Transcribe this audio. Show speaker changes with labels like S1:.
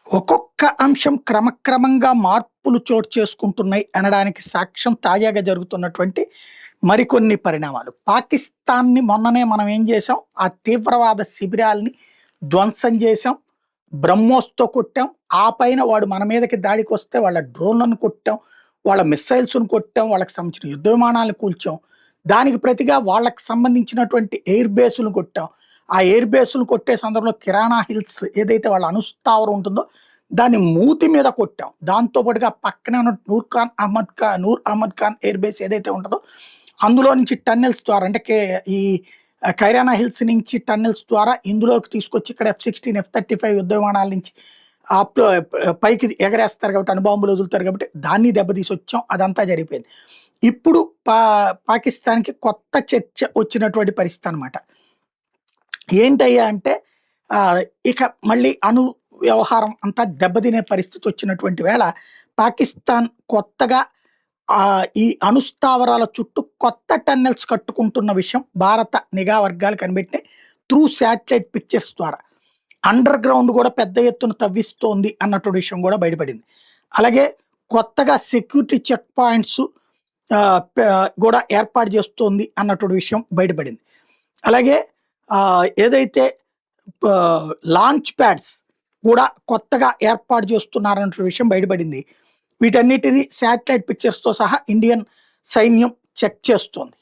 S1: ఒక్కొక్క అంశం క్రమక్రమంగా మార్పులు చోటు చేసుకుంటున్నాయి అనడానికి సాక్ష్యం తాజాగా జరుగుతున్నటువంటి మరికొన్ని పరిణామాలు. పాకిస్తాన్‌ని మొన్ననే మనం ఏం చేశాం, ఆ తీవ్రవాద శిబిరాల్ని ధ్వంసం చేశాం. బ్రహ్మోస్‌తో కొట్టాం. ఆ పైన వాడు మన మీదకి దాడికొస్తే వాళ్ళ డ్రోన్‌లను కొట్టాం. వాళ్ళ మిస్సైల్స్‌ని కొట్టాం. వాళ్ళకి సంబంధించిన యుద్ధ విమానాలను కూల్చాం. దానికి ప్రతిగా వాళ్ళకి సంబంధించినటువంటి ఎయిర్ బేసులను కొట్టాం. ఆ ఎయిర్ బేసులను కొట్టే సందర్భంలో కిరాణా హిల్స్ ఏదైతే వాళ్ళ అణుస్థావరం ఉంటుందో దాన్ని మూతి మీద కొట్టాం. దాంతో పాటుగా పక్కనే ఉన్న నూర్ అహ్మద్ ఖాన్ ఎయిర్ బేస్ ఏదైతే ఉంటదో అందులో నుంచి టన్నెల్స్ ద్వారా అంటే ఈ కైరానా హిల్స్ నుంచి టన్నెల్స్ ద్వారా ఇందులోకి తీసుకొచ్చి ఇక్కడ F-16, F-35 యుద్ధ విమానాల నుంచి ఆప్‌లో పైకి ఎగరేస్తారు కాబట్టి అణుబాంబులు వదులుతారు కాబట్టి దాన్ని దెబ్బతీసొచ్చాం. అదంతా జరిగిపోయింది. ఇప్పుడు పాకిస్తాన్‌కి కొత్త చర్చ వచ్చినటువంటి పరిస్థితి అనమాట. ఏంటయ్యా అంటే ఆహ్, ఇక మళ్ళీ వ్యవహారం అంతా దెబ్బతినే పరిస్థితి వచ్చినటువంటి వేళ పాకిస్తాన్ కొత్తగా ఈ అణుస్థావరాల చుట్టూ కొత్త టన్నెల్స్ కట్టుకుంటున్న విషయం భారత నిఘా వర్గాలు కనిపెట్టినాయి. త్రూ శాటిలైట్ పిక్చర్స్ ద్వారా. అండర్ గ్రౌండ్ కూడా పెద్ద ఎత్తున తవ్విస్తోంది అన్నటువంటి విషయం కూడా బయటపడింది. అలాగే కొత్తగా సెక్యూరిటీ చెక్ పాయింట్స్ కూడా ఏర్పాటు చేస్తోంది అన్నటువంటి విషయం బయటపడింది. అలాగే ఏదైతే లాంచ్ ప్యాడ్స్ కూడా కొత్తగా ఏర్పాటు చేస్తున్నారన్న విషయం బయటపడింది. వీటన్నిటిని శాటిలైట్ పిక్చర్స్‌తో సహా ఇండియన్ సైన్యం చెక్ చేస్తోంది.